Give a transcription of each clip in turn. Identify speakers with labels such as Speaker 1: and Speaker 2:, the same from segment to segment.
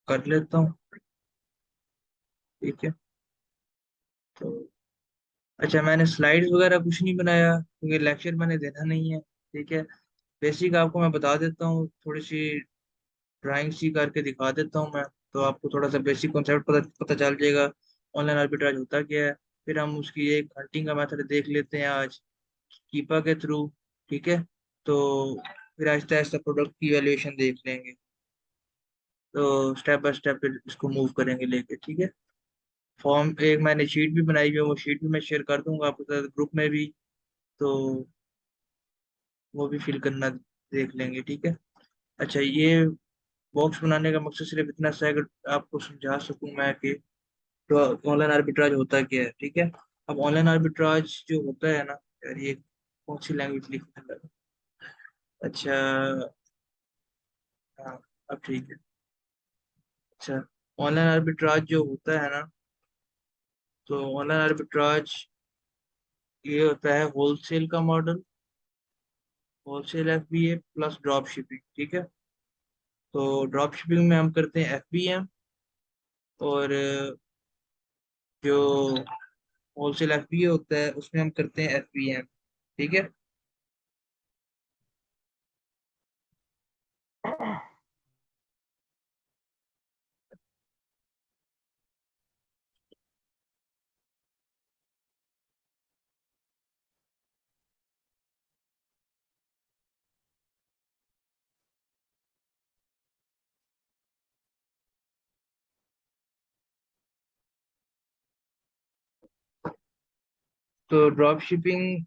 Speaker 1: कर लेता हूँ। ठीक है। तो अच्छा, मैंने स्लाइड्स वगैरह कुछ नहीं बनाया क्योंकि लेक्चर मैंने देना नहीं है। ठीक है। बेसिक आपको मैं बता देता हूँ, थोड़ी सी ड्राइंग सी करके दिखा देता हूँ मैं। तो आपको थोड़ा सा बेसिक कॉन्सेप्ट पता पता चल जाएगा ऑनलाइन आर्बिट्राज होता क्या है। फिर हम उसकी एक हंटिंग का मेथड देख लेते हैं आज कीपा के थ्रू। ठीक है। तो फिर आहिस्ता आहिस्ता प्रोडक्ट की वैल्यूएशन देख लेंगे। तो स्टेप बाय स्टेप फिर इसको मूव करेंगे लेके। ठीक है। फॉर्म एक मैंने शीट भी बनाई हुई है, वो शीट भी मैं शेयर कर दूंगा आपके साथ ग्रुप में भी। तो वो भी फिल करना देख लेंगे। ठीक है। अच्छा, ये बॉक्स बनाने का मकसद सिर्फ इतना सा है कि आपको समझा सकूं मैं कि तो ऑनलाइन आर्बिट्राज होता क्या है। ठीक है। अब ऑनलाइन आर्बिट्राज जो होता है ना, यार ये कौन सी लैंग्वेज लिखने लगा। अच्छा। हाँ, अब ठीक है। अच्छा, ऑनलाइन आर्बिट्राज जो होता है ना, तो ऑनलाइन आर्बिट्राज ये होता है होलसेल का model, wholesale FBA plus drop shipping. ठीक है। तो ड्रॉप शिपिंग में हम करते हैं एफबीएम, और जो होलसेल एफबीए होता है उसमें हम करते हैं एफबीएम। ठीक है। तो ड्रॉप शिपिंग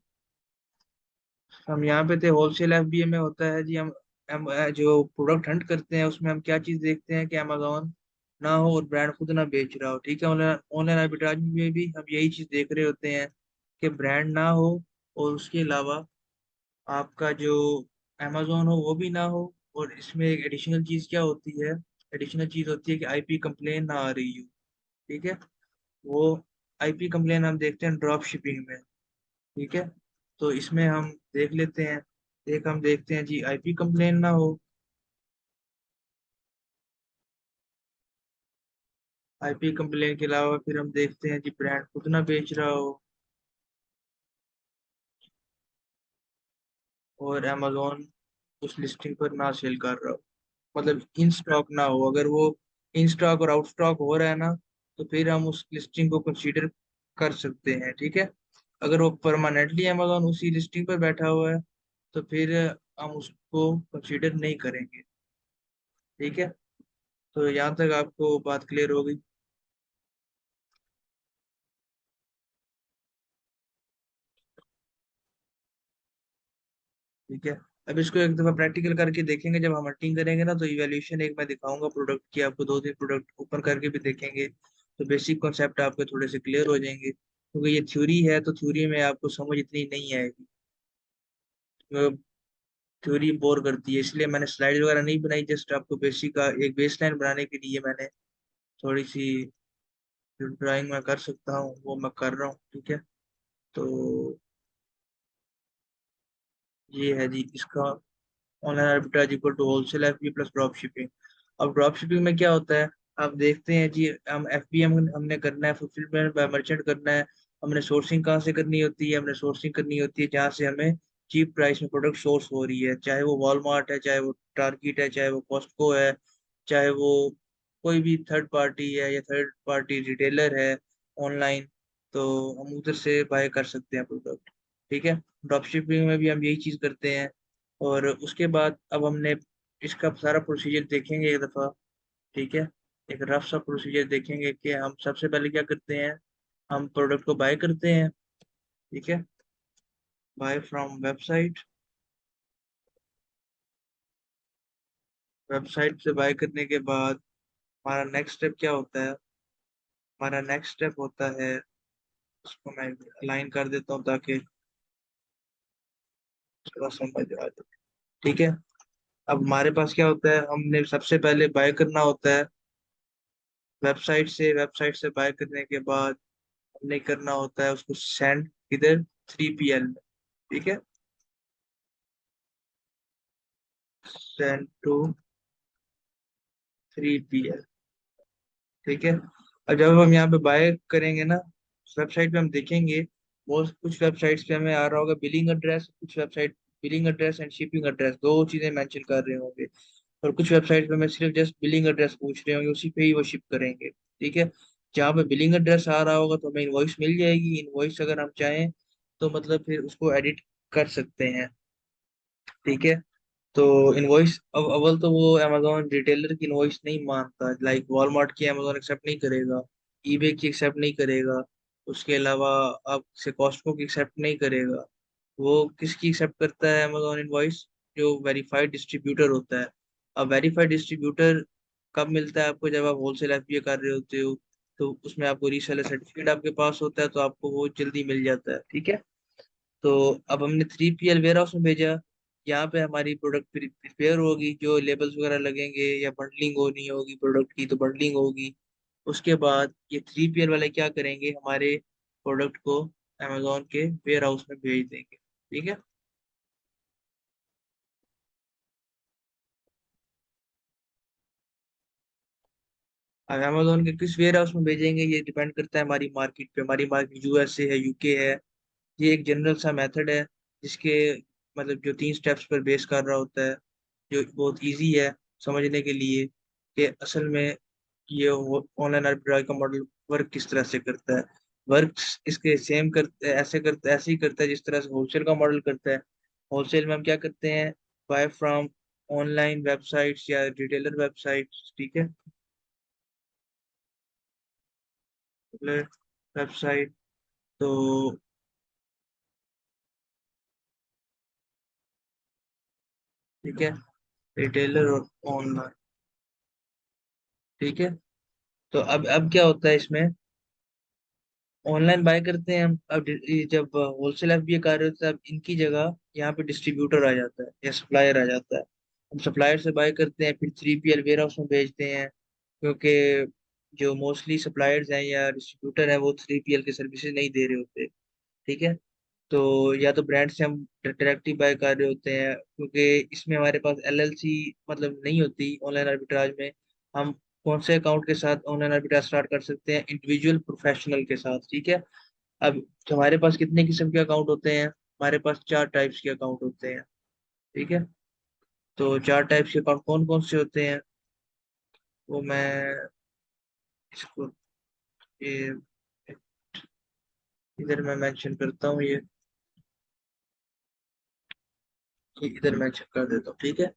Speaker 1: हम यहाँ पे थे, होलसेल एफबीए में होता है जी। हम जो प्रोडक्ट हंट करते हैं उसमें हम क्या चीज देखते हैं कि अमेजोन ना हो और ब्रांड खुद ना बेच रहा हो। ठीक है। ऑनलाइन ऑनलाइन आर्बिट्राज में भी हम यही चीज देख रहे होते हैं कि ब्रांड ना हो, और उसके अलावा आपका जो अमेजोन हो वो भी ना हो। और इसमें एक एडिशनल चीज क्या होती है, एडिशनल चीज होती है कि आईपी कंप्लेन ना आ रही हो। ठीक है। वो आईपी कंप्लेन हम देखते हैं ड्रॉप शिपिंग में। ठीक है। तो इसमें हम देख लेते हैं। एक हम देखते हैं जी आईपी कंप्लेन ना हो। आईपी कंप्लेन के अलावा फिर हम देखते हैं जी ब्रांड खुद ना बेच रहा हो, और अमेजोन उस लिस्टिंग पर ना सेल कर रहा हो, मतलब इन स्टॉक ना हो। अगर वो इन स्टॉक और आउट स्टॉक हो रहा है ना, तो फिर हम उस लिस्टिंग को कंसीडर कर सकते हैं। ठीक है। अगर वो परमानेंटली अमेजोन उसी लिस्टिंग पर बैठा हुआ है, तो फिर हम उसको कंसीडर नहीं करेंगे। ठीक है। तो यहाँ तक आपको बात क्लियर हो गई। ठीक है। अब इसको एक दफा प्रैक्टिकल करके देखेंगे जब हम हंटिंग करेंगे ना, तो इवैल्यूएशन एक मैं दिखाऊंगा प्रोडक्ट की आपको, दो तीन प्रोडक्ट ओपन करके भी देखेंगे। तो बेसिक कॉन्सेप्ट आपके थोड़े से क्लियर हो जाएंगे, क्योंकि ये थ्योरी है तो थ्योरी में आपको समझ इतनी नहीं आएगी। थ्योरी बोर करती है, इसलिए मैंने स्लाइड वगैरह नहीं बनाई। जस्ट आपको बेसिक का एक बेसलाइन बनाने के लिए मैंने थोड़ी सी जो ड्राइंग मैं कर सकता हूँ वो मैं कर रहा हूँ। ठीक है। तो ये है जी इसका online arbitrage equal to wholesale FB plus drop shipping. अब ड्रॉप शिपिंग में क्या होता है, आप देखते हैं जी हम एफबीएम हमने करना है, फुलफिलमेंट बाय मर्चेंट करना है। हमने सोर्सिंग कहाँ से करनी होती है, हमने सोर्सिंग करनी होती है जहाँ से हमें चीप प्राइस में प्रोडक्ट सोर्स हो रही है, चाहे वो वॉलमार्ट है, चाहे वो टारगेट है, चाहे वो कॉस्टको है, चाहे वो कोई भी थर्ड पार्टी है या थर्ड पार्टी रिटेलर है ऑनलाइन। तो हम उधर से बाय कर सकते हैं प्रोडक्ट। ठीक है। ड्रॉप शिपिंग में भी हम यही चीज करते हैं। और उसके बाद अब हमने इसका सारा प्रोसीजर देखेंगे एक दफा। ठीक है। एक रफ सा प्रोसीजर देखेंगे कि हम सबसे पहले क्या करते हैं, हम प्रोडक्ट को बाय करते हैं। ठीक है। बाय फ्रॉम वेबसाइट, वेबसाइट से बाय करने के बाद हमारा नेक्स्ट स्टेप क्या होता है, हमारा नेक्स्ट स्टेप होता है, उसको मैं अलाइन कर देता हूँ ताकि थोड़ा समझ आ जाए। ठीक है। अब हमारे पास क्या होता है, हमने सबसे पहले बाय करना होता है वेबसाइट से। वेबसाइट से बाय करने के बाद हमने करना होता है उसको सेंड इधर 3PL में। ठीक है। Send to 3PL। ठीक है। और जब हम यहाँ पे बाय करेंगे ना, वेबसाइट पे हम देखेंगे, वो कुछ वेबसाइट्स पे हमें आ रहा होगा बिलिंग एड्रेस, कुछ website billing address and shipping address दो चीजें मेंशन कर रहे होंगे। और कुछ वेबसाइट पे हमें सिर्फ जस्ट बिलिंग एड्रेस पूछ रहे होंगे, उसी पे ही वो शिप करेंगे। ठीक है। जहाँ पे बिलिंग एड्रेस आ रहा होगा तो हमें इनवॉइस मिल जाएगी। इनवॉइस अगर हम चाहें तो मतलब फिर उसको एडिट कर सकते हैं। ठीक है। तो इनवॉइस, अब अव्वल तो वो अमेजोन रिटेलर की इनवॉइस नहीं मानता, लाइक वॉलमार्ट की अमेजोन एक्सेप्ट नहीं करेगा, ईबे की एक्सेप्ट नहीं करेगा, उसके अलावा आपसे कॉस्टको की एक्सेप्ट नहीं करेगा। वो किसकी एक्सेप्ट करता है अमेजोन इनवॉइस? जो वेरीफाइड डिस्ट्रीब्यूटर होता है। अब वेरीफाइड डिस्ट्रीब्यूटर कब मिलता है आपको? जब आप होलसेल एफपीए कर रहे होते हो, तो उसमें आपको रीसेलर सर्टिफिकेट आपके पास होता है, तो आपको वो जल्दी मिल जाता है। ठीक है। तो अब हमने 3PL वेयर हाउस में भेजा। यहाँ पे हमारी प्रोडक्ट प्रिपेयर होगी, जो लेबल्स वगैरह लगेंगे या बंडलिंग होनी होगी प्रोडक्ट की तो बंडलिंग होगी। उसके बाद ये 3PL वाले क्या करेंगे, हमारे प्रोडक्ट को अमेजोन के वेयर हाउस में भेज देंगे। ठीक है। अब अमेजोन के किस वेयर हाउस में भेजेंगे ये डिपेंड करता है हमारी मार्केट पे। हमारी मार्केट यूएसए है, यूके है। ये एक जनरल सा मेथड है जिसके मतलब जो 3 स्टेप्स पर बेस कर रहा होता है, जो बहुत इजी है समझने के लिए कि असल में ये ऑनलाइन आर्बिट्राज का मॉडल वर्क किस तरह से करता है। वर्क इसके सेम करते ऐसे ही करता है जिस तरह से होलसेल का मॉडल करता है। होलसेल में हम क्या करते हैं? बाय फ्रॉम ऑनलाइन वेबसाइट्स या रिटेलर वेबसाइट्स। ठीक है। वेबसाइट, तो ठीक है, रिटेलर और ऑनलाइन। ठीक है। तो अब क्या होता है इसमें? ऑनलाइन बाय करते हैं हम। अब ये जब होलसेल एफबीए कार्य होता है, अब इनकी जगह यहाँ पे डिस्ट्रीब्यूटर आ जाता है या सप्लायर आ जाता है। हम सप्लायर से बाय करते हैं, फिर 3PL वेयर हाउस में भेजते हैं, क्योंकि जो मोस्टली सप्लायर्स हैं या डिस्ट्रीब्यूटर हैं वो 3PL की सर्विसेज नहीं दे रहे होते। ठीक है। तो या तो ब्रांड से हम डायरेक्टली बाय कर रहे होते हैं, क्योंकि इसमें हमारे पास एलएलसी मतलब नहीं होती ऑनलाइन आर्बिट्राज में। हम कौन से अकाउंट के साथ ऑनलाइन आर्बिट्राज स्टार्ट कर सकते हैं? इंडिविजुअल प्रोफेशनल के साथ। ठीक है। अब हमारे पास कितने किस्म के अकाउंट होते हैं? हमारे पास 4 टाइप्स के अकाउंट होते हैं। ठीक है। तो 4 टाइप्स के अकाउंट कौन कौन से होते हैं वो मैं इसको ये इधर मैं मेंशन करता हूँ, ये इधर मेंशन कर देता हूँ। ठीक है।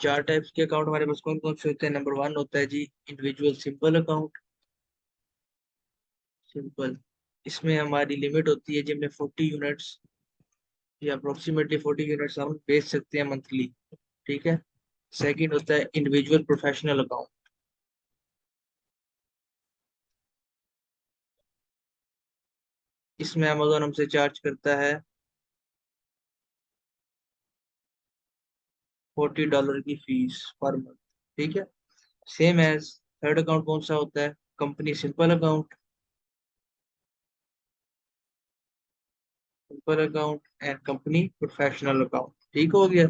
Speaker 1: 4 टाइप्स के अकाउंट हमारे पास कौन कौन से होते हैं? नंबर 1 होता है जी इंडिविजुअल सिंपल अकाउंट। सिंपल, इसमें हमारी लिमिट होती है जिनमें 40 यूनिट्स या अप्रोक्सीमेटली 40 यूनिट्स हम बेच सकते हैं मंथली। ठीक है। सेकंड होता है इंडिविजुअल प्रोफेशनल अकाउंट। इसमें अमेजोन हमसे चार्ज करता है $40 की फीस पर मंथ। ठीक है। सेम एज थर्ड अकाउंट कौन सा होता है? Company simple account. Simple account and company professional account. ठीक हो गया।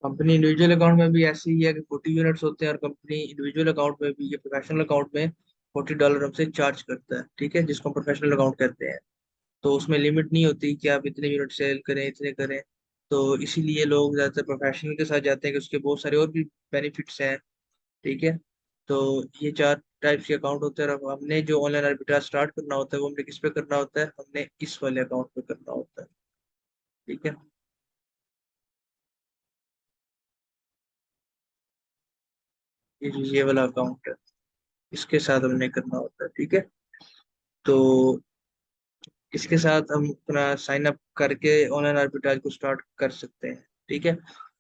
Speaker 1: कंपनी इंडिविजुअल अकाउंट में भी ऐसे ही है कि 40 यूनिट्स होते हैं, और कंपनी इंडिविजुअल अकाउंट में भी, ये प्रोफेशनल अकाउंट में $40 हमसे चार्ज करता है। ठीक है, जिसको हम प्रोफेशनल अकाउंट कहते हैं। तो उसमें लिमिट नहीं होती कि आप इतने यूनिट सेल करें, इतने करें। तो इसीलिए लोग ज्यादातर प्रोफेशनल के साथ जाते हैं कि उसके बहुत सारे और भी बेनिफिट्स हैं। ठीक है। तो ये 4 टाइप्स के अकाउंट होते हैं, और अब हमने जो ऑनलाइन आर्बिट्राज स्टार्ट करना होता है वो हमने किस पे करना होता है? हमने इस वाले अकाउंट पे करना होता है। ठीक है। ये वाला अकाउंट है, इसके साथ हमने करना होता है। ठीक है। तो इसके साथ हम अपना साइन अप करके ऑनलाइन आर्बिट्राज को स्टार्ट कर सकते हैं। ठीक है।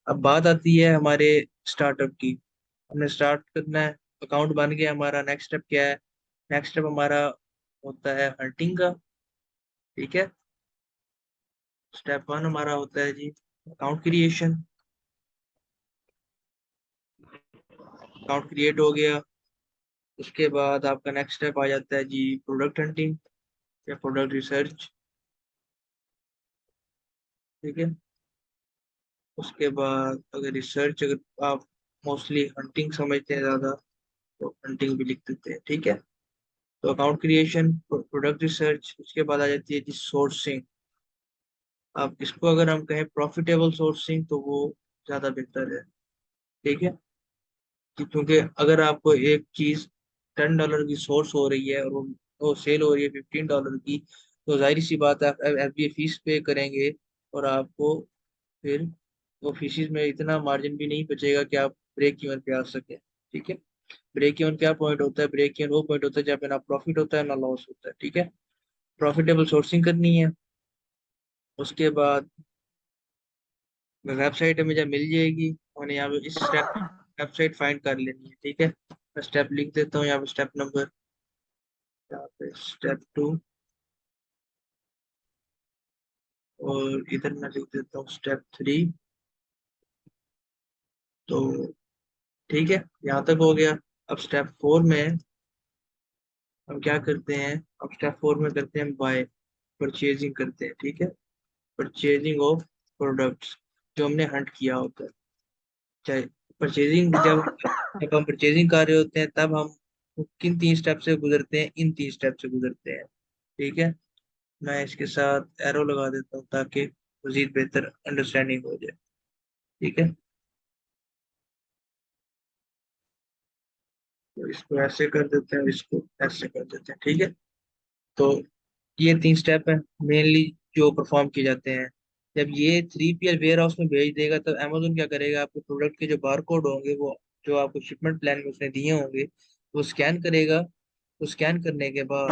Speaker 1: अब बात आती है हमारे स्टार्टअप की। हमने स्टार्ट करना है, अकाउंट बन गया हमारा। नेक्स्ट स्टेप क्या है? नेक्स्ट स्टेप हमारा होता है हंटिंग का। ठीक है। स्टेप 1 हमारा होता है जी अकाउंट क्रिएशन। अकाउंट क्रिएट हो गया, उसके बाद आपका नेक्स्ट स्टेप आ जाता है जी प्रोडक्ट हंटिंग या प्रोडक्ट रिसर्च। ठीक है। उसके बाद अगर रिसर्च, अगर आप मोस्टली हंटिंग समझते हैं ज़्यादा, तो हंटिंग भी लिख देते हैं, ठीक है। तो अकाउंट क्रिएशन, प्रोडक्ट रिसर्च, उसके बाद आ जाती है जी सोर्सिंग। आप इसको अगर हम कहें प्रॉफिटेबल सोर्सिंग, तो वो ज़्यादा बेहतर है, ठीक है। क्योंकि अगर आपको एक चीज $10 की सोर्स हो रही है और वो सेल हो रही है $15 की, तो जाहिर सी बात है आप एफबीए फीस पे करेंगे, और आपको फिर वो फीसिस में इतना मार्जिन भी नहीं बचेगा कि आप ब्रेक इवन पे आ सके, ठीक है। ब्रेक इवन क्या पॉइंट होता है? ब्रेक इवन वो पॉइंट होता है जहाँ पे ना प्रॉफिट होता है ना लॉस होता है, ठीक है। प्रॉफिटेबल सोर्सिंग करनी है। उसके बाद वेबसाइट हमें जब मिल जाएगी, और यहाँ पे इस स्टेप वेबसाइट फाइंड कर लेनी है, ठीक है। मैं स्टेप लिख देता हूँ यहाँ पे, स्टेप नंबर, यहाँ पे स्टेप 2, और इधर मैं लिख देता हूँ स्टेप 3। तो ठीक है, यहाँ तक हो गया। अब स्टेप 4 में हम क्या करते हैं? अब स्टेप 4 में करते हैं बाय, परचेजिंग करते हैं, ठीक है। परचेजिंग ऑफ प्रोडक्ट्स जो हमने हंट किया होता है। चाहे परचेजिंग, जब हम परचेजिंग कर रहे होते हैं, तब हम किन 3 स्टेप से गुजरते हैं? इन 3 स्टेप से गुजरते हैं, ठीक है। मैं इसके साथ एरो लगा देता हूँ ताकि मजीद बेहतर अंडरस्टैंडिंग हो जाए, ठीक है। तो इसको ऐसे कर देते हैं, इसको ऐसे कर देते हैं, ठीक है। तो ये 3 स्टेप है मेनली जो परफॉर्म किए जाते हैं। जब ये 3PL वेयर हाउस में भेज देगा, तो अमेजोन क्या करेगा? आपके प्रोडक्ट के जो बार कोड होंगे, वो जो आपको शिपमेंट प्लान में उसने दिए होंगे, वो स्कैन करेगा। वो स्कैन करने के बाद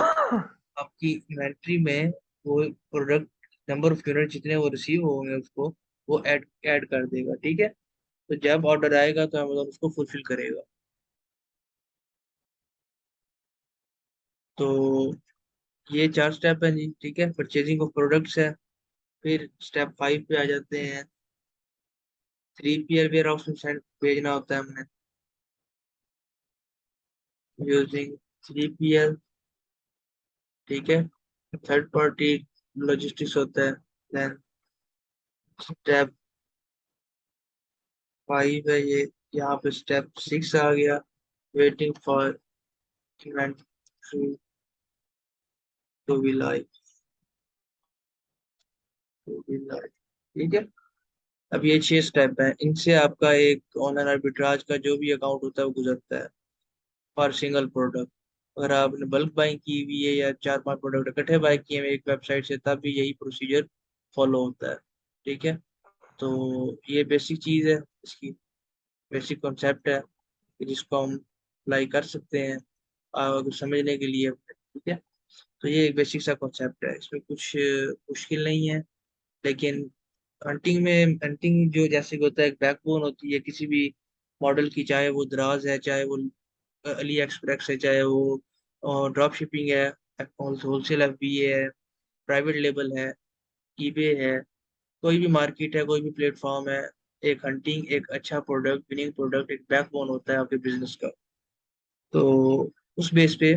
Speaker 1: आपकी इन्वेंट्री में वो प्रोडक्ट, नंबर ऑफ यूनिट जितने वो रिसीव होंगे उसको वो ऐड ऐड कर देगा, ठीक है। तो जब ऑर्डर आएगा तो अमेजोन उसको फुलफिल करेगा। तो ये 4 स्टेप है जी, ठीक है। परचेजिंग ऑफ प्रोडक्ट्स है। फिर स्टेप 5 पे आ जाते हैं। 3PL वेयर हाउस में सेंड भेजना होता है हमने, यूजिंग 3PL, ठीक है। थर्ड पार्टी लॉजिस्टिक्स होता है। देन स्टेप 5 है ये। यहाँ पे स्टेप 6 आ गया, waiting for event to be live, to be live, ठीक है। अब ये 6 स्टेप है, इनसे आपका एक ऑनलाइन आर्बिट्राज का जो भी अकाउंट होता है वो गुजरता है फॉर सिंगल प्रोडक्ट। अगर आपने बल्क बाइंग की हुई है या 4-5 प्रोडक्ट इकट्ठे बाय किए हैं एक वेबसाइट से, तब भी यही प्रोसीजर फॉलो होता है, ठीक है। तो ये बेसिक चीज़ है, इसकी बेसिक कॉन्सेप्ट है कि जिसको हम अप्लाई कर सकते हैं अगर समझने के लिए, ठीक है। तो ये एक बेसिक सा कॉन्सेप्ट है, इसमें कुछ मुश्किल नहीं है। लेकिन हंटिंग जो जैसे कि होता है, एक बैकबोन होती है किसी भी मॉडल की, चाहे वो दराज है, चाहे वो अली एक्सप्रेस है, चाहे वो ड्रॉप शिपिंग है, होलसेल FBA है, प्राइवेट लेबल है, ईबे है, कोई भी मार्केट है, कोई भी प्लेटफॉर्म है। एक हंटिंग एक अच्छा प्रोडक्ट, विनिंग प्रोडक्ट, एक बैकबोन होता है आपके बिजनेस का। तो उस बेस पे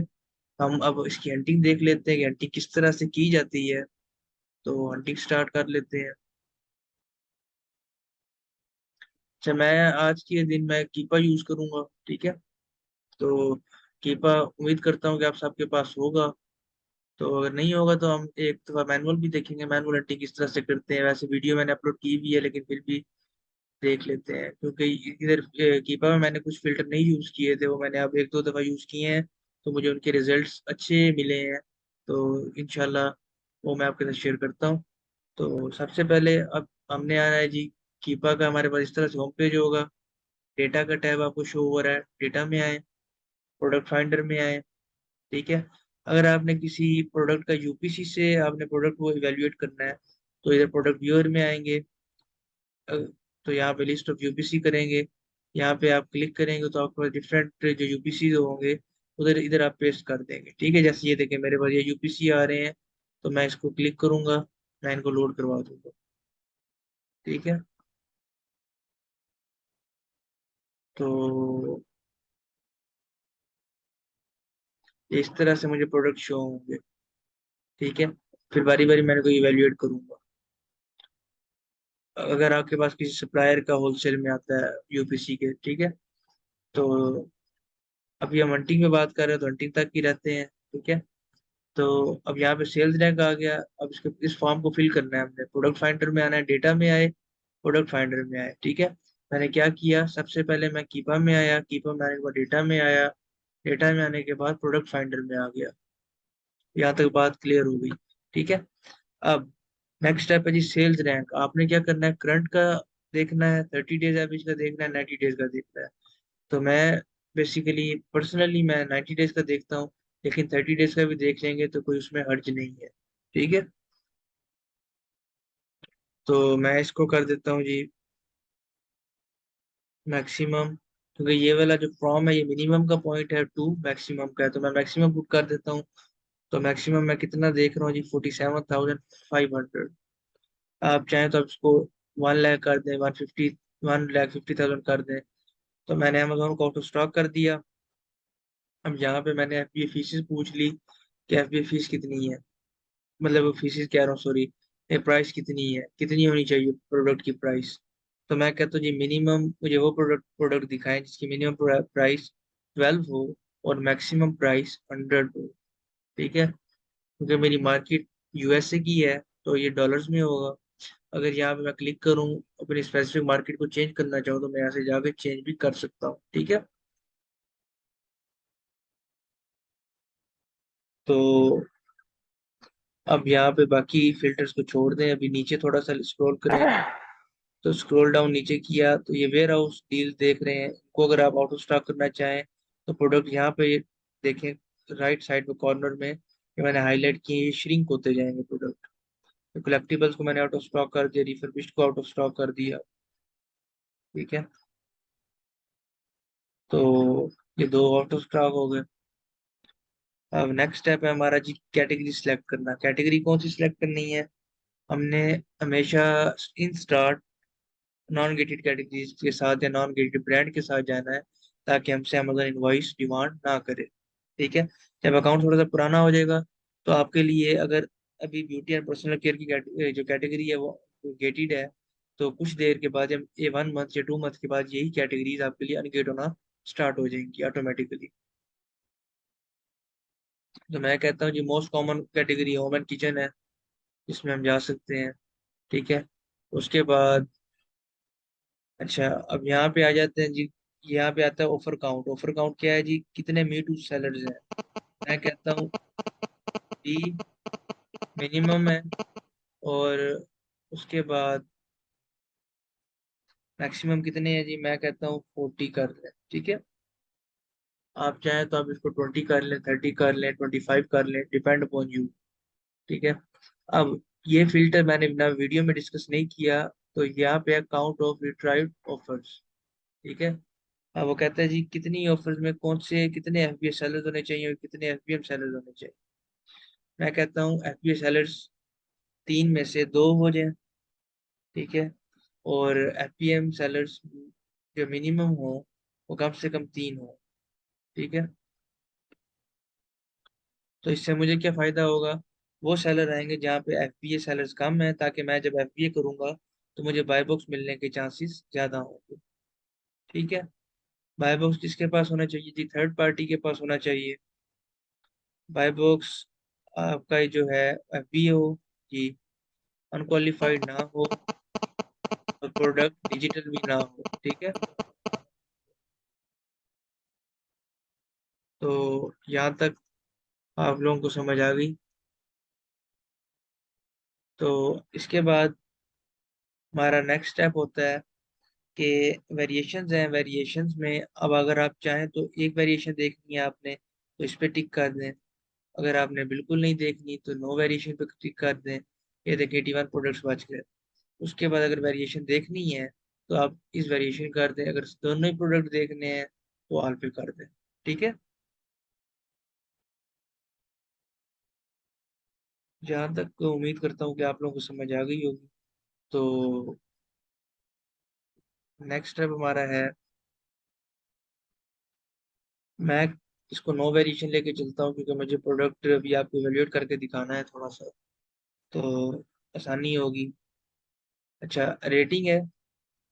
Speaker 1: हम अब इसकी हंटिंग देख लेते हैं कि हंटिंग किस तरह से की जाती है। तो हंटिंग स्टार्ट कर लेते हैं। अच्छा, मैं आज के दिन मैं कीपा यूज करूंगा, ठीक है। तो कीपा उम्मीद करता हूँ कि आप सबके पास होगा। तो अगर नहीं होगा तो हम एक दफा मैनुअल भी देखेंगे, मैनुअल हंटिंग किस तरह से करते हैं। वैसे वीडियो मैंने अपलोड की भी है, लेकिन फिर भी देख लेते हैं, क्योंकि इधर कीपा में मैंने कुछ फिल्टर नहीं यूज किए थे, वो मैंने अब 1-2 दफा यूज किए हैं, तो मुझे उनके रिजल्ट्स अच्छे मिले हैं। तो इंशाल्लाह वो मैं आपके साथ शेयर करता हूँ। तो सबसे पहले अब हमने आना है जी कीपा का। हमारे पास इस तरह से होम पेज होगा, डेटा का टैब आपको शो हो रहा है, डेटा में आए, प्रोडक्ट फाइंडर में आए, ठीक है। अगर आपने किसी प्रोडक्ट का यूपीसी से आपने प्रोडक्ट को इवेल्युएट करना है, तो इधर प्रोडक्ट व्यूअर में आएंगे। अ, तो यहाँ पे लिस्ट ऑफ यूपीसी करेंगे, यहाँ पे आप क्लिक करेंगे तो आपको डिफरेंट जो यूपीसी होंगे उधर इधर आप पेस्ट कर देंगे, ठीक है। जैसे ये देखें मेरे पास ये यूपीसी आ रहे हैं, तो मैं इसको क्लिक करूंगा, मैं इनको लोड करवा दूंगा, ठीक है। तो इस तरह से मुझे प्रोडक्ट शो होंगे, ठीक है। फिर बारी बारी मैंने को इवेल्युएट करूंगा। अगर आपके पास किसी सप्लायर का होलसेल में आता है यूपीसी के, ठीक है, तो अभी हम हंटिंग में बात कर रहे हैं तो हंटिंग तक ही रहते हैं, ठीक है। तो अब यहाँ पे सेल्स रैंक आ गया। अब इसके इस फॉर्म को फिल करना है हमने, प्रोडक्ट फाइंडर में आना है, डेटा में आए, प्रोडक्ट फाइंडर में आए, ठीक है। मैंने क्या किया, सबसे पहले मैं कीपा में आया, कीपा में आने के बाद डेटा में आया, डेटा में आने के बाद प्रोडक्ट फाइंडर में आ गया। यहाँ तक बात क्लियर हो गई, ठीक है। अब नेक्स्ट स्टेप है जी सेल्स रैंक। आपने क्या करना है, करंट का देखना है, 30 डेज एवरेज का देखना है, 90 डेज का देखना है। तो मैं बेसिकली पर्सनली मैं 90 डेज का देखता हूँ, लेकिन 30 डेज का भी देख लेंगे तो कोई उसमें हर्ज नहीं है, ठीक है। तो मैं इसको कर देता हूँ जी मैक्सिमम, क्योंकि ये वाला जो फॉर्म है ये मिनिमम का पॉइंट है, टू मैक्सिमम का है, तो मैं मैक्सिमम पुट कर देता हूँ। तो मैक्सिमम मैं कितना देख रहा हूँ जी, 47,500। आप चाहें तो आप इसको 1 लाख कर दें, 150, 1,50,000 कर दें। तो मैंने अमेजोन को ऑटो स्टॉक कर दिया। अब यहाँ पे मैंने एफबीए फीसेस पूछ ली कि एफबीए फीस कितनी है, मतलब फीसेस कह रहा हूँ, सॉरी, ये प्राइस कितनी है, कितनी होनी चाहिए प्रोडक्ट की प्राइस। तो मैं कहता हूँ जी मिनिमम मुझे वो प्रोडक्ट प्रोडक्ट दिखाएं जिसकी मिनिमम प्राइस 12 हो और मैक्सिमम प्राइस 100 हो, ठीक है। क्योंकि मेरी मार्केट यूएसए की है तो ये डॉलर्स में होगा। अगर यहाँ पे मैं क्लिक करूँ, अपनी स्पेसिफिक मार्केट को चेंज करना चाहूँ तो मैं यहाँ से जाके चेंज भी कर सकता हूँ, ठीक है। तो अब यहाँ पे बाकी फिल्टर्स को छोड़ दें, अभी नीचे थोड़ा सा स्क्रॉल करें। तो स्क्रॉल डाउन नीचे किया तो ये वेयर हाउस डील देख रहे हैं, इनको अगर आप ऑटो स्टॉक करना चाहें तो प्रोडक्ट यहाँ पे देखें, राइट साइड पे कॉर्नर में ये मैंने हाईलाइट किए, ये श्रिंक होते जाएंगे प्रोडक्ट। तो कलेक्टिबल्स को मैंने ऑटो स्टॉक कर दिया, रिफर्बिश्ड को ऑटो स्टॉक कर दिया, ठीक है। तो ये दो ऑटो स्टॉक हो गए। अब नेक्स्ट स्टेप है हमारा जी कैटेगरी सिलेक्ट करना। कैटेगरी कौन सी सिलेक्ट करनी है, हमने हमेशा in start non gated categories के साथ या नॉन गेटेड ब्रांड के साथ जाना है, ताकि हमसे अमेजन इनवॉइस डिमांड ना करे, ठीक है। जब अकाउंट थोड़ा सा पुराना हो जाएगा तो आपके लिए, अगर अभी ब्यूटी एंड पर्सनल केयर की जो कैटेगरी है वो गेटेड है, तो कुछ देर के बाद जब 1 मंथ या 2 मंथ के बाद यही कैटेगरीज आपके लिए अनगेट होना स्टार्ट हो जाएंगी ऑटोमेटिकली। तो मैं कहता हूँ जी most common category home and kitchen है, जिसमें हम जा सकते हैं, ठीक है। उसके बाद अच्छा, अब यहाँ पे आ जाते हैं जी, यहाँ पे आता है ऑफर काउंट। ऑफर काउंट क्या है जी, कितने मी टू सेलर्स हैं। मैं कहता हूँ बी मिनिमम है, और उसके बाद मैक्सिमम कितने हैं जी, मैं कहता हूँ 40 कर लें, ठीक है। आप चाहें तो आप इसको 20 कर लें, 30 कर लें, 25 कर लें, डिपेंड अपॉन यू, ठीक है। अब ये फिल्टर मैंने ना वीडियो में डिस्कस नहीं किया, तो यहाँ पे काउंट ऑफ रिट्राइव्ड ऑफर्स, ठीक है। अब वो कहता है जी कितनी ऑफर्स में कौन से कितने एफबीए सेलर्स होने चाहिए और कितने एफबीएम सेलर्स होने चाहिए। मैं कहता हूँ एफबीए सेलर्स 3 में से 2 हो जाए, ठीक है। और एफबीएम सेलर्स जो मिनिमम हो वो कम से कम 3 हो, ठीक है। तो इससे मुझे क्या फायदा होगा, वो सेलर आएंगे जहाँ पे एफबीए सेलर्स कम है, ताकि मैं जब एफबीए करूंगा तो मुझे बाय बॉक्स मिलने के चांसेस ज्यादा होंगे, ठीक है। बाय बॉक्स किसके पास होना चाहिए जी, थर्ड पार्टी के पास होना चाहिए। बाय बॉक्स आपका ये जो है एफबीए हो जी, अनक्वालिफाइड ना हो, और प्रोडक्ट डिजिटल भी ना हो, ठीक है। तो यहाँ तक आप लोगों को समझ आ गई। तो इसके बाद हमारा नेक्स्ट स्टेप होता है कि वेरिएशंस हैं। वेरिएशंस में अब अगर आप चाहें तो एक वेरिएशन देखनी है आपने तो इस पे टिक कर दें, अगर आपने बिल्कुल नहीं देखनी तो नो वेरिएशन पे टिक कर दें। ये देखिए 81 प्रोडक्ट्स बच गए। उसके बाद अगर वेरिएशन देखनी है तो आप इस वेरिएशन कर दें, अगर दोनों ही प्रोडक्ट देखने हैं तो ऑल पे कर दें, ठीक है। जहां तक उम्मीद करता हूँ कि आप लोगों को समझ आ गई होगी। तो नेक्स्ट स्टेप हमारा है, मैं इसको नो वेरिएशन लेके चलता हूँ क्योंकि मुझे प्रोडक्ट अभी आपको इवेल्यूएट करके दिखाना है थोड़ा सा, तो आसानी होगी। अच्छा, रेटिंग है।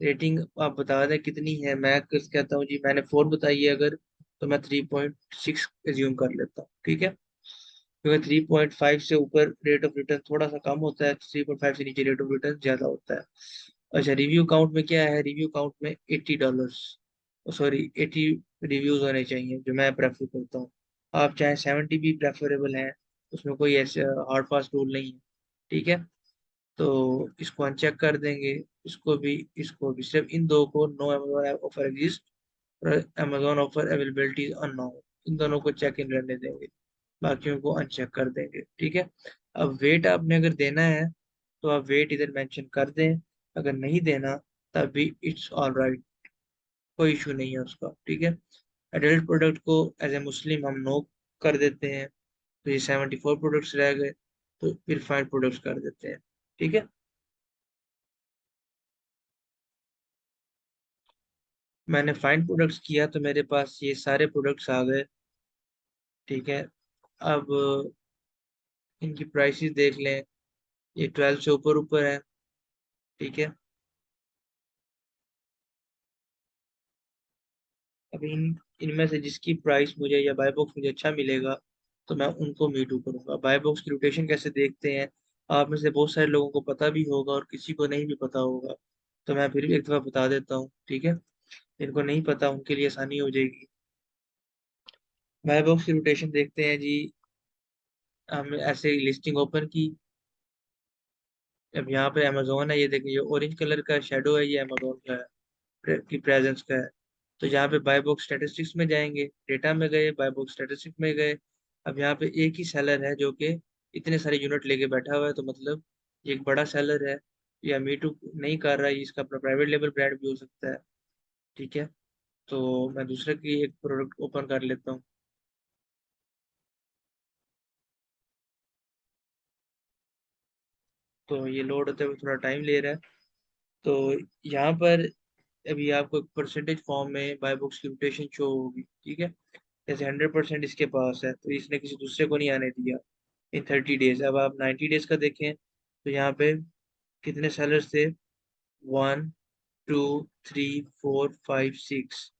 Speaker 1: रेटिंग आप बता दें कितनी है। मैं कहता हूँ जी, मैंने 4 बताई है अगर, तो मैं 3.6 एज्यूम कर लेता हूँ, ठीक है। क्योंकि 3.5 से ऊपर रेट ऑफ रिटर्न थोड़ा सा कम होता है, 3.5 से नीचे रेट ऑफ रिटर्न ज्यादा होता है। अच्छा, रिव्यू काउंट में क्या है? रिव्यू काउंट में $80, सॉरी 80 रिव्यूज होने चाहिए, जो मैं प्रेफर करता हूँ। आप चाहे 70 भी प्रेफरेबल है, उसमें कोई ऐसे हार्ड फास्ट रूल नहीं है, ठीक है। तो इसको अनचेक कर देंगे, इसको भी, सिर्फ इन दो को, नो अमेजोन ऑफर एग्जिस्ट और अमेजोन ऑफर अवेलेबिलिटी अननोन, इन दोनों को चेक इन रहने देंगे, बाकियों को अनचेक कर देंगे, ठीक है। अब वेट आपने अगर देना है तो आप वेट इधर मेंशन कर दें, अगर नहीं देना तब भी इट्स ऑल राइट, कोई इशू नहीं है उसका, ठीक है। एडल्ट प्रोडक्ट को एज ए मुस्लिम हम नो कर देते हैं, तो ये 74 प्रोडक्ट्स रह गए, तो फिर फाइव प्रोडक्ट्स कर देते हैं, ठीक है। मैंने फाइंड प्रोडक्ट्स किया तो मेरे पास ये सारे प्रोडक्ट्स आ गए, ठीक है। अब इनकी प्राइसेस देख लें, ये 12 से ऊपर ऊपर है, ठीक है। अब इनमें से जिसकी प्राइस मुझे या बाय बॉक्स मुझे अच्छा मिलेगा, तो मैं उनको मीटू करूंगा। बाय बॉक्स की रोटेशन कैसे देखते हैं, आप में से बहुत सारे लोगों को पता भी होगा और किसी को नहीं भी पता होगा, तो मैं फिर भी एक दफा बता देता हूँ, ठीक है। इनको नहीं पता उनके लिए आसानी हो जाएगी। बाय बॉक्स की रोटेशन देखते हैं जी। हम ऐसे लिस्टिंग ओपन की, अब यहाँ पे अमेजोन है, ये देखिए, ये ऑरेंज कलर का शेडो है, ये अमेजोन का है, की प्रेजेंस का है। तो यहाँ पे बाय बॉक्स स्टैटिस्टिक्स में जाएंगे, डेटा में गए, बाय बॉक्स स्टैटिस्टिक्स में गए। अब यहाँ पे एक ही सेलर है जो कि इतने सारे यूनिट लेके बैठा हुआ है, तो मतलब ये एक बड़ा सेलर है, या मी टू नहीं कर रहा है, इसका अपना प्राइवेट लेवल ब्रांड भी हो सकता है, ठीक है। तो मैं दूसरे की एक प्रोडक्ट ओपन कर लेता हूँ। तो ये लोड होते हुए थोड़ा टाइम ले रहा है। तो यहाँ पर अभी आपको एक परसेंटेज फॉर्म में बाय बुक्स की रोटेशन शो होगी, ठीक है। जैसे 100% इसके पास है, तो इसने किसी दूसरे को नहीं आने दिया इन 30 डेज। अब आप 90 डेज का देखें, तो यहाँ पे कितने सेलर्स थे? 1 2 3 4 5 6,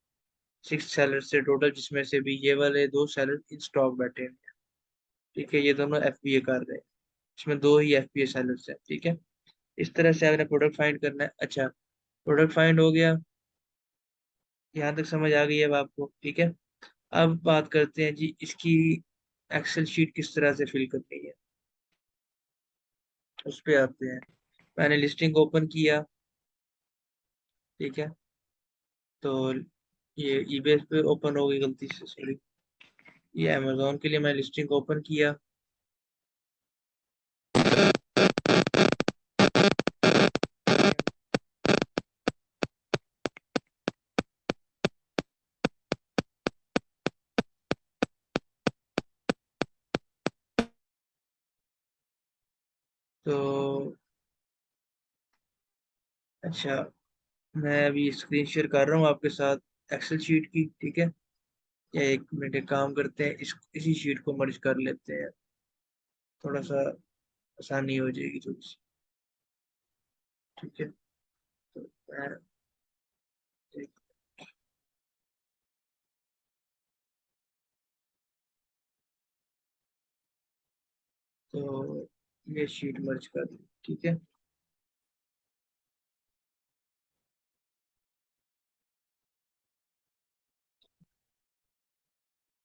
Speaker 1: 6 सेलर्स थे टोटल, जिसमें से भी ये वाले दो सेलर इन स्टॉक बैठे हैं, ठीक है। ये दोनों FBA कर रहे हैं, इसमें दो ही FBA सेलर्स हैं, ठीक है। इस तरह से आपने प्रोडक्ट फाइंड करना है। अच्छा, प्रोडक्ट फाइंड हो गया, यहाँ तक समझ आ गई है अब आपको, ठीक है। अब बात करते हैं जी इसकी एक्सेल शीट किस तरह से फिल करनी है, उस पे आते हैं। मैंने लिस्टिंग ओपन किया, ठीक है। तो ये ईबे पे ओपन हो गई गलती से, सॉरी। ये अमेजोन के लिए मैं लिस्टिंग ओपन किया। तो अच्छा, मैं अभी स्क्रीन शेयर कर रहा हूँ आपके साथ एक्सेल शीट की, ठीक है। या एक मिनट, एक काम करते हैं, इसी शीट को मर्ज कर लेते हैं, थोड़ा सा आसानी हो जाएगी थोड़ी सी, ठीक है। तो मैं एक- तो ये शीट मर्ज कर दी, ठीक है।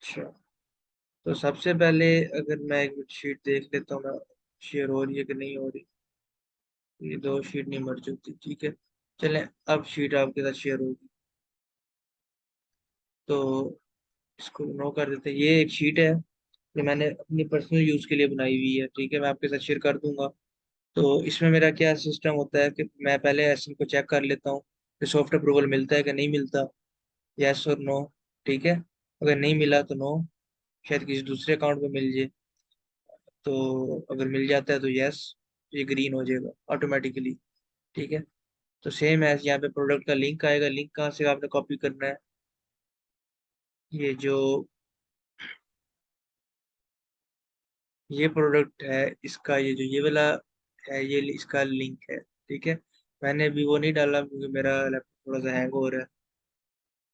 Speaker 1: अच्छा, तो सबसे पहले अगर मैं एक शीट देख लेता हूँ मैं, शेयर हो रही है कि नहीं हो रही। ये दो शीट नहीं मर्ज होती, ठीक है। चलें, अब शीट आपके साथ शेयर होगी, तो इसको नो कर देते हैं। ये एक शीट है जो मैंने अपनी पर्सनल यूज के लिए बनाई हुई है, ठीक है, मैं आपके साथ शेयर कर दूंगा। तो इसमें मेरा क्या सिस्टम होता है कि मैं पहले एसएन को चेक कर लेता हूँ कि सॉफ्ट अप्रूवल मिलता है कि नहीं मिलता, यस और नो, ठीक है। अगर नहीं मिला तो नो, शायद किसी दूसरे अकाउंट में मिल जाए। तो अगर मिल जाता है तो यस, ये ग्रीन हो जाएगा ऑटोमेटिकली, ठीक है। तो सेम है, यहाँ पे प्रोडक्ट का लिंक आएगा, लिंक कहाँ से आपने कॉपी करना है? ये जो ये प्रोडक्ट है, इसका ये जो ये वाला है, ये इसका लिंक है, ठीक है। मैंने अभी वो नहीं डाला क्योंकि मेरा लैपटॉप थोड़ा सा हैंग हो रहा है।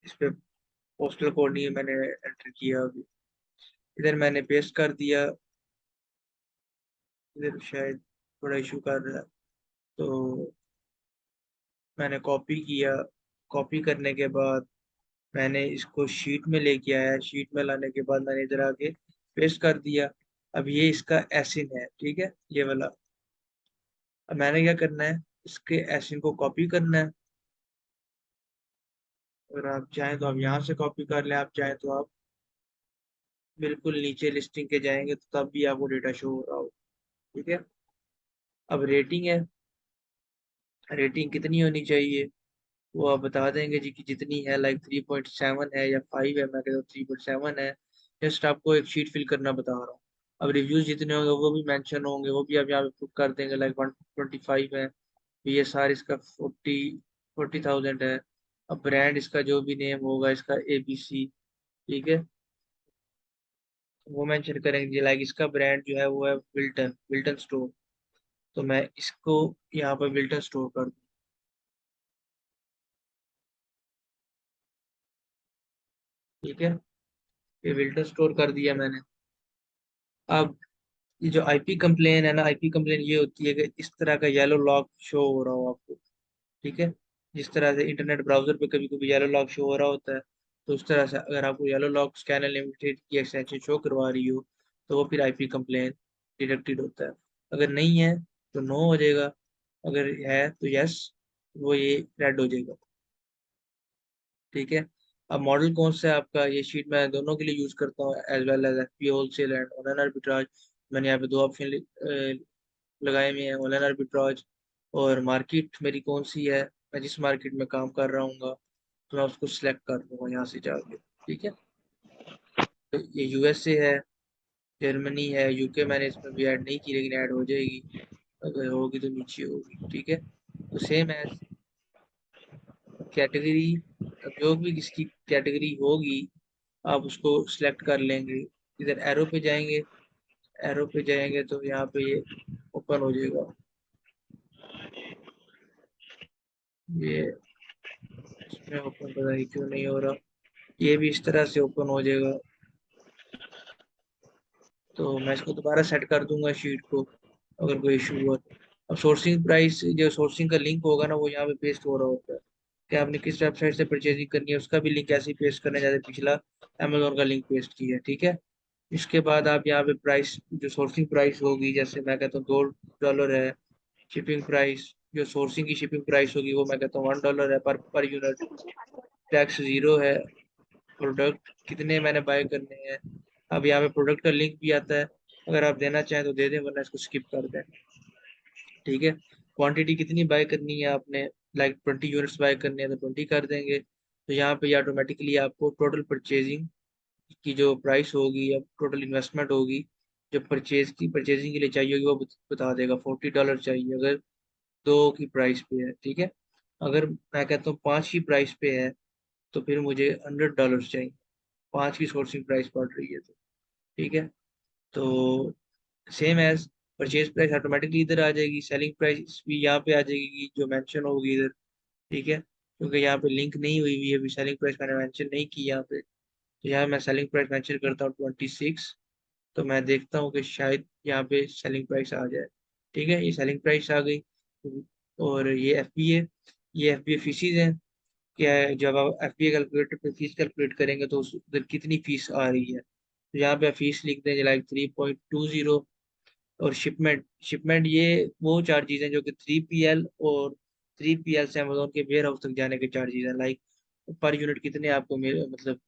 Speaker 1: इस पे पोस्टल कोड नहीं है, मैंने एंटर किया अभी। इधर मैंने पेस्ट कर दिया। इधर शायद थोड़ा इशू कर रहा है, तो मैंने कॉपी किया। कॉपी करने के बाद मैंने इसको शीट में लेके आया। शीट में लाने के बाद मैंने इधर आके पेस्ट कर दिया। अब ये इसका एसिन है, ठीक है, ये वाला। अब मैंने क्या करना है, इसके एसिन को कॉपी करना है। अगर आप चाहें तो आप यहाँ से कॉपी कर लें, आप चाहें तो आप बिल्कुल नीचे लिस्टिंग के जाएंगे तो तब भी आपको डेटा शो हो रहा हो। ठीक है। अब रेटिंग है, रेटिंग कितनी होनी चाहिए वो आप बता देंगे जी कि जितनी है, लाइक 3.7 है या 5 है। मैं कहता हूँ 3.7 है। जस्ट आपको एक शीट फिल करना बता रहा हूँ। अब रिव्यूज जितने होंगे वो भी मेंशन होंगे, वो भी आप यहाँ पे पुट कर देंगे, लाइक 125 है। BSR इसका 40,000 है। अब ब्रांड इसका जो भी नेम होगा इसका ABC, ठीक है, वो मेंशन करेंगे। लाइक इसका ब्रांड जो है वो है विल्टन, विल्टन स्टोर। तो मैं इसको यहाँ पर विल्टन स्टोर कर दूँ। ठीक है, ये विल्टन स्टोर कर दिया मैंने। अब ये जो आईपी कंप्लेन है ना, आईपी कंप्लेन ये होती है कि इस तरह का येलो लॉक शो हो रहा हो आपको। ठीक है, जिस तरह से इंटरनेट ब्राउजर पे कभी कभी येलो लॉक शो हो रहा होता है, तो उस तरह से अगर आपको येलो लॉक स्कैनर लिमिटेड की एक्सटेंशन शो करवा रही हो, तो वो फिर आईपी कंप्लेन डिटेक्टेड होता है। अगर नहीं है तो नो हो जाएगा, अगर है तो यस, वो ये रेड हो जाएगा। ठीक है। अब मॉडल कौन सा है आपका, ये शीट मैं दोनों के लिए यूज करता हूँ, as well as FP wholesale and online arbitrage. मैंने यहाँ पे दो ऑप्शन लगाए हुए हैं, ऑनलाइन आर्बिट्राज और मार्केट मेरी कौन सी है। मैं जिस मार्केट में काम कर रहा हूँ तो मैं उसको सिलेक्ट कर दूंगा यहाँ से जाके। ठीक है, तो ये यूएसए है, जर्मनी है, यूके मैंने इसमें भी ऐड नहीं की लेकिन ऐड हो जाएगी, अगर होगी तो नीचे होगी। ठीक है, तो सेम एज कैटेगरी, जो भी किसकी कैटेगरी होगी आप उसको सिलेक्ट कर लेंगे। इधर एरो पे जाएंगे, एरो पे जाएंगे तो यहाँ पे ये ओपन हो जाएगा। ये इसमें ओपन पता नहीं क्यों नहीं हो रहा, ये भी इस तरह से ओपन हो जाएगा। तो मैं इसको दोबारा सेट कर दूंगा शीट को, अगर कोई इशू हुआ तो। अब सोर्सिंग प्राइस, जो सोर्सिंग का लिंक होगा ना वो यहाँ पे पेस्ट हो रहा होता है कि आपने किस वेबसाइट से परचेजिंग करनी है, उसका भी लिंक ऐसे ही पेस्ट करने जाते पिछला अमेजोन का लिंक पेस्ट किया। ठीक है, इसके बाद आप यहाँ पे प्राइस, जो सोर्सिंग प्राइस होगी, जैसे मैं कहता हूँ $2 है। शिपिंग प्राइस, जो सोर्सिंग की शिपिंग प्राइस होगी वो मैं कहता हूँ $1 है पर पर यूनिट। टैक्स 0 है। प्रोडक्ट कितने मैंने बाय करने हैं, अब यहाँ पे प्रोडक्ट का लिंक भी आता है, अगर आप देना चाहें तो दे दें वरना इसको स्किप कर दें। ठीक है, क्वांटिटी कितनी बाय करनी है आपने, लाइक 20 यूनिट्स बाय करने हैं तो 20 कर देंगे। तो यहाँ पे ऑटोमेटिकली आपको टोटल परचेजिंग की जो प्राइस होगी या टोटल इन्वेस्टमेंट होगी, जो परचेजिंग के लिए चाहिए होगी वो बता देगा। $40 चाहिए अगर दो की प्राइस पे है। ठीक है, अगर मैं कहता हूँ 5 की प्राइस पे है तो फिर मुझे $100 चाहिए, 5 की सोर्सिंग प्राइस पड़ रही है तो। ठीक है, तो same as purchase price automatically इधर आ जाएगी, सेलिंग प्राइस भी यहाँ पे आ जाएगी जो मेंशन होगी इधर। ठीक है, क्योंकि यहाँ पे लिंक नहीं हुई हुई है अभी, सेलिंग प्राइस मैंने मेंशन नहीं की यहाँ पे, तो यहाँ मैं सेलिंग प्राइस मेंशन करता हूँ 26। तो मैं देखता हूँ कि शायद यहाँ पे सेलिंग प्राइस आ जाए। ठीक है, ये सेलिंग प्राइस आ गई। और ये एफ बी ए, ये एफ बी ए फीसीज हैं। क्या है, जब आप एफ बी ए कैलकुलेटर पे फीस कैलकुलेट करेंगे तो उधर कितनी फीस आ रही है, तो यहाँ पे फीस लिख देंगे लाइक 3.20। और शिपमेंट, शिपमेंट ये वो चार्जेस हैं जो कि 3PL और 3PL से अमेजोन के वेयर हाउस तक जाने के चार्जेस हैं। लाइक पर यूनिट कितने आपको मतलब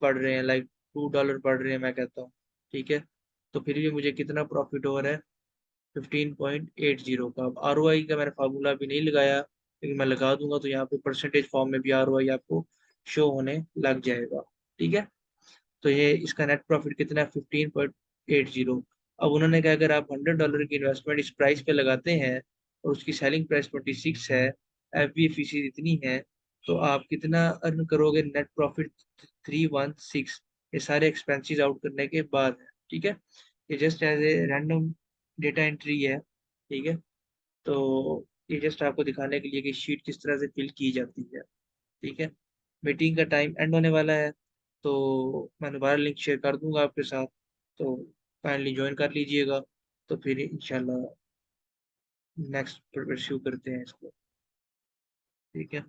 Speaker 1: पड़ रहे हैं, लाइक $2 पड़ रहे हैं मैं कहता हूँ। ठीक है, तो फिर भी मुझे कितना प्रॉफिट हो रहा है, 15.80 का। अब ROI का मैंने फार्मूला भी नहीं लगाया लेकिन मैं लगा दूंगा तो यहाँ पे परसेंटेज फॉर्म में भी ROI आपको शो होने लग जाएगा। ठीक है, तो ये इसका नेट प्रॉफिट कितना है, 15.80। अब उन्होंने कहा अगर आप $100 की इन्वेस्टमेंट इस प्राइस पे लगाते हैं और उसकी सेलिंग प्राइस 26 है, एफ बी फीस इतनी है, तो आप कितना अर्न करोगे, नेट प्रॉफिट 316, ये सारे एक्सपेंसेस आउट करने के बाद है। ठीक है, ये just as a random data entry है। ठीक है, तो ये जस्ट आपको दिखाने के लिए कि शीट किस तरह से फिल की जाती है। ठीक है। मीटिंग का टाइम एंड होने वाला है, तो मैं दोबारा लिंक शेयर कर दूंगा आपके साथ, तो काइंडली ज्वाइन कर लीजिएगा। तो फिर इंशाल्लाह नेक्स्ट परस्यू करते हैं इसको। ठीक है।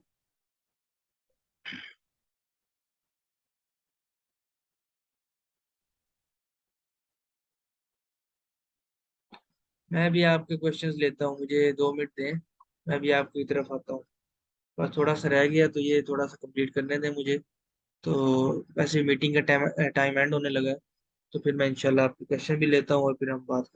Speaker 1: मैं भी आपके क्वेश्चंस लेता हूँ, मुझे 2 मिनट दें, मैं भी आपकी तरफ आता हूँ। बस थोड़ा सा रह गया, तो ये थोड़ा सा कंप्लीट करने दें मुझे। तो वैसे मीटिंग का टाइम टाइम एंड होने लगा है, तो फिर मैं इंशाल्लाह आपके क्वेश्चन भी लेता हूँ और फिर हम बात करते हैं।